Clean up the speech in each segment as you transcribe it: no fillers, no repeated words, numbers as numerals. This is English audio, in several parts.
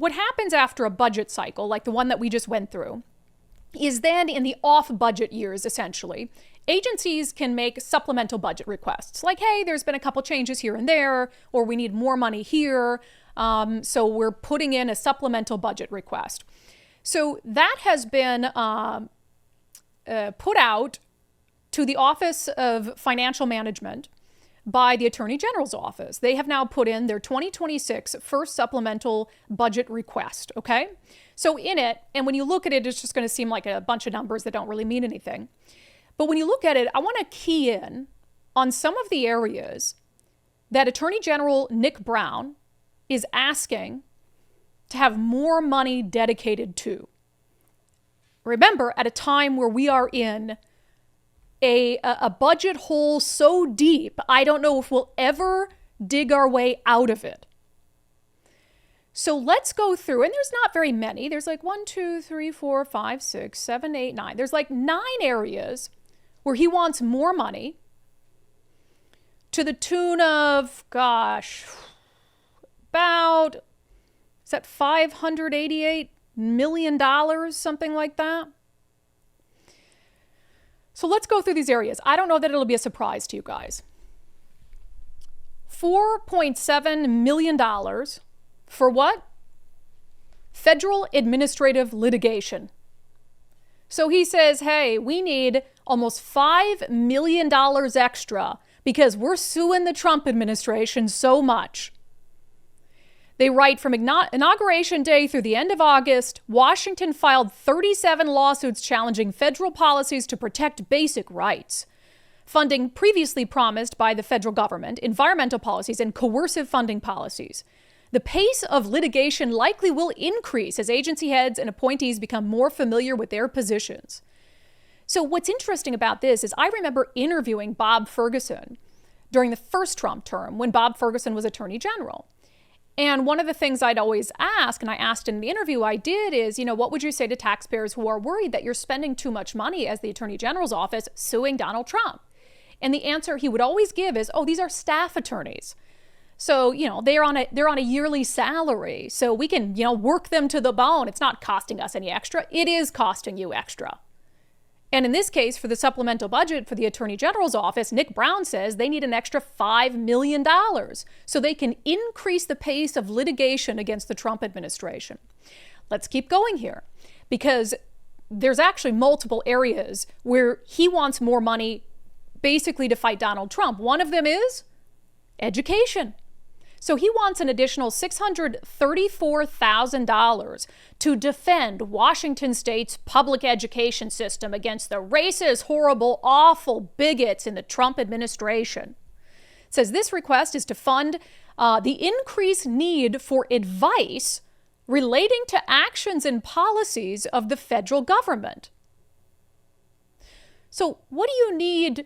what happens after a budget cycle, like the one that we just went through, is then in the off-budget years, essentially, agencies can make supplemental budget requests. Like, hey, there's been a couple changes here and there, or we need more money here, so we're putting in a supplemental budget request. So that has been put out to the Office of Financial Management by the Attorney General's office. They have now put in their 2026 first supplemental budget request, okay? So in it, and when you look at it, it's just going to seem like a bunch of numbers that don't really mean anything. But when you look at it, I want to key in on some of the areas that Attorney General Nick Brown is asking to have more money dedicated to. Remember, at a time where we are in a budget hole so deep, I don't know if we'll ever dig our way out of it. So let's go through, and there's not very many. There's like 1, 2, 3, 4, 5, 6, 7, 8, 9. There's like 9 areas where he wants more money to the tune of, gosh, about, is that $588 million, something like that? So let's go through these areas. I don't know that it'll be a surprise to you guys. $4.7 million for what? Federal administrative litigation. So he says, hey, we need almost $5 million extra because we're suing the Trump administration so much. They write, from Inauguration Day through the end of August, Washington filed 37 lawsuits challenging federal policies to protect basic rights. Funding previously promised by the federal government, environmental policies, and coercive funding policies. The pace of litigation likely will increase as agency heads and appointees become more familiar with their positions. So what's interesting about this is I remember interviewing Bob Ferguson during the first Trump term when Bob Ferguson was Attorney General. And one of the things I'd always ask, and I asked in the interview I did, is, what would you say to taxpayers who are worried that you're spending too much money as the Attorney General's office suing Donald Trump? And the answer he would always give is, oh, these are staff attorneys. So, they're on a yearly salary. So we can, work them to the bone. It's not costing us any extra. It is costing you extra. And in this case, for the supplemental budget for the Attorney General's office, Nick Brown says they need an extra $5 million so they can increase the pace of litigation against the Trump administration. Let's keep going here, because there's actually multiple areas where he wants more money basically to fight Donald Trump. One of them is education. So he wants an additional $634,000 to defend Washington State's public education system against the racist, horrible, awful bigots in the Trump administration. It says this request is to fund the increased need for advice relating to actions and policies of the federal government. So what do you need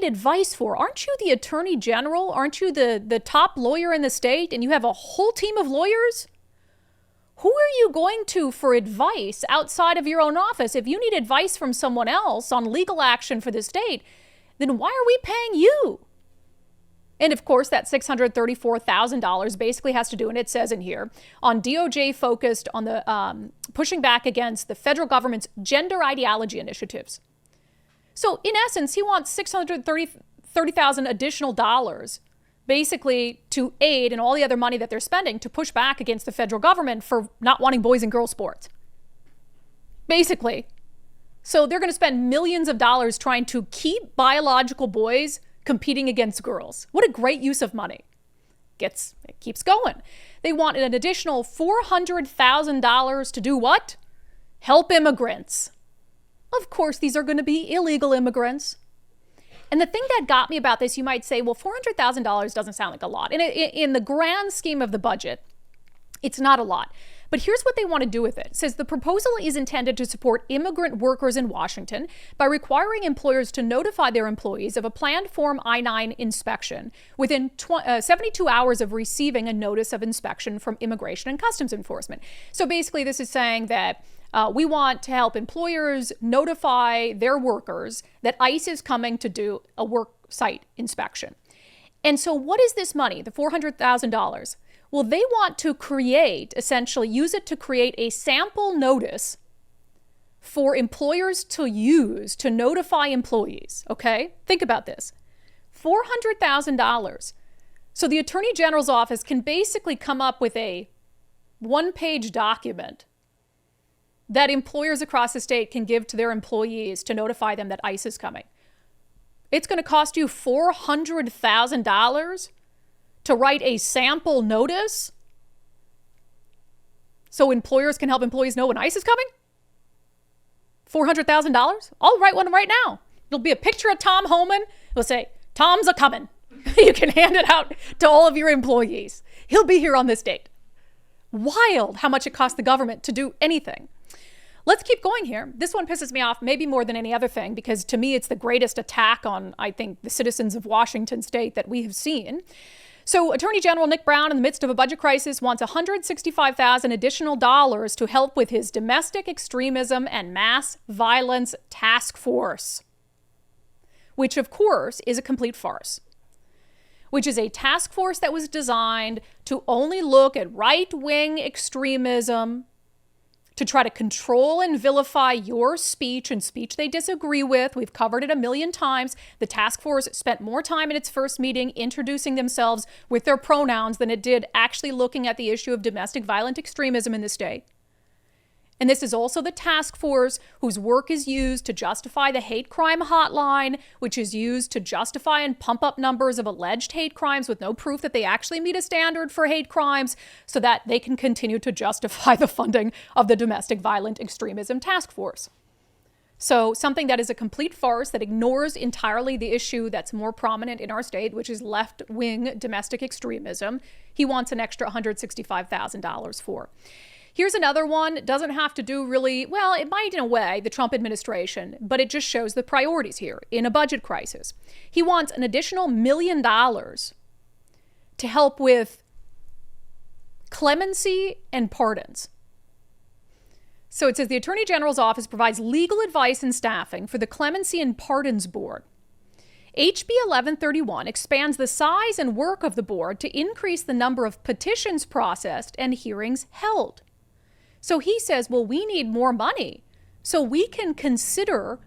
advice for? Aren't you the Attorney General? Aren't you the top lawyer in the state, and you have a whole team of lawyers? Who are you going to for advice outside of your own office? If you need advice from someone else on legal action for the state, then why are we paying you? And of course, that $634,000 basically has to do, and it says in here, on DOJ focused on the pushing back against the federal government's gender ideology initiatives. So in essence, he wants $630,000 additional dollars, basically to aid in all the other money that they're spending to push back against the federal government for not wanting boys and girls sports. Basically. So they're going to spend millions of dollars trying to keep biological boys competing against girls. What a great use of money. It keeps going. They want an additional $400,000 to do what? Help immigrants. Of course, these are going to be illegal immigrants. And the thing that got me about this, you might say, well, $400,000 doesn't sound like a lot. And in the grand scheme of the budget, it's not a lot. But here's what they want to do with it. It says the proposal is intended to support immigrant workers in Washington by requiring employers to notify their employees of a planned Form I-9 inspection within 72 hours of receiving a notice of inspection from Immigration and Customs Enforcement. So basically, this is saying that we want to help employers notify their workers that ICE is coming to do a work site inspection. And so what is this money, the $400,000? Well, they want to essentially use it to create a sample notice for employers to use to notify employees, okay? Think about this. $400,000. So the Attorney General's office can basically come up with a one-page document that employers across the state can give to their employees to notify them that ICE is coming. It's going to cost you $400,000 to write a sample notice so employers can help employees know when ICE is coming? $400,000? I'll write one right now. It'll be a picture of Tom Homan. It'll say, Tom's a coming. You can hand it out to all of your employees. He'll be here on this date. Wild how much it costs the government to do anything. Let's keep going here. This one pisses me off maybe more than any other thing because to me it's the greatest attack on, I think, the citizens of Washington state that we have seen. So Attorney General Nick Brown, in the midst of a budget crisis, wants $165,000 additional dollars to help with his domestic extremism and mass violence task force, which of course is a complete farce, which is a task force that was designed to only look at right-wing extremism, to try to control and vilify your speech and speech they disagree with. We've covered it a million times. The task force spent more time in its first meeting introducing themselves with their pronouns than it did actually looking at the issue of domestic violent extremism in the state. And this is also the task force whose work is used to justify the hate crime hotline, which is used to justify and pump up numbers of alleged hate crimes with no proof that they actually meet a standard for hate crimes so that they can continue to justify the funding of the domestic violent extremism task force. So something that is a complete farce that ignores entirely the issue that's more prominent in our state, which is left-wing domestic extremism, he wants an extra $165,000 for. Here's another one. It doesn't have to do really, well, it might in a way, the Trump administration, but it just shows the priorities here in a budget crisis. He wants an additional $1 million to help with clemency and pardons. So it says the Attorney General's office provides legal advice and staffing for the Clemency and Pardons Board. HB 1131 expands the size and work of the board to increase the number of petitions processed and hearings held. So he says, well, we need more money so we can consider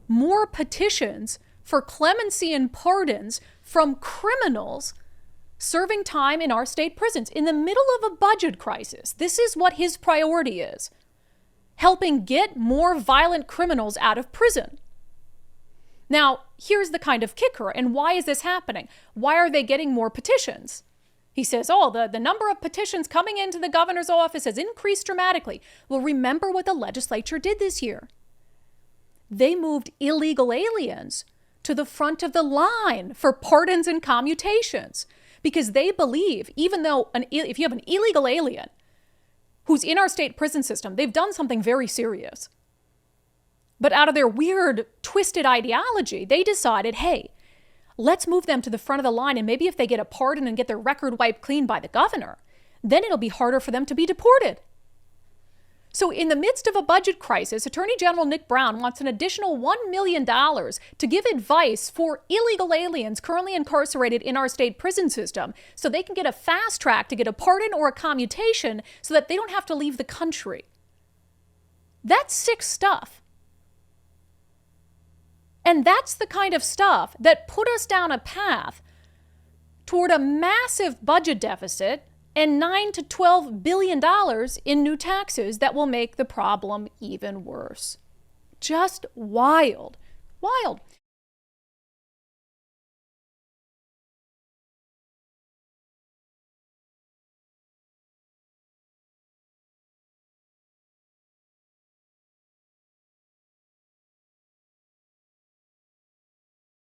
more petitions for clemency and pardons from criminals serving time in our state prisons in the middle of a budget crisis. This is what his priority is, helping get more violent criminals out of prison. Now, here's the kind of kicker, and why is this happening? Why are they getting more petitions? He says, oh, the number of petitions coming into the governor's office has increased dramatically. Well, remember what the legislature did this year. They moved illegal aliens to the front of the line for pardons and commutations because they believe, even though if you have an illegal alien who's in our state prison system, they've done something very serious. But out of their weird, twisted ideology, they decided, hey, let's move them to the front of the line, and maybe if they get a pardon and get their record wiped clean by the governor, then it'll be harder for them to be deported. So in the midst of a budget crisis, Attorney General Nick Brown wants an additional $1 million to give advice for illegal aliens currently incarcerated in our state prison system so they can get a fast track to get a pardon or a commutation so that they don't have to leave the country. That's sick stuff. And that's the kind of stuff that put us down a path toward a massive budget deficit and $9 to $12 billion in new taxes that will make the problem even worse. Just wild. Wild.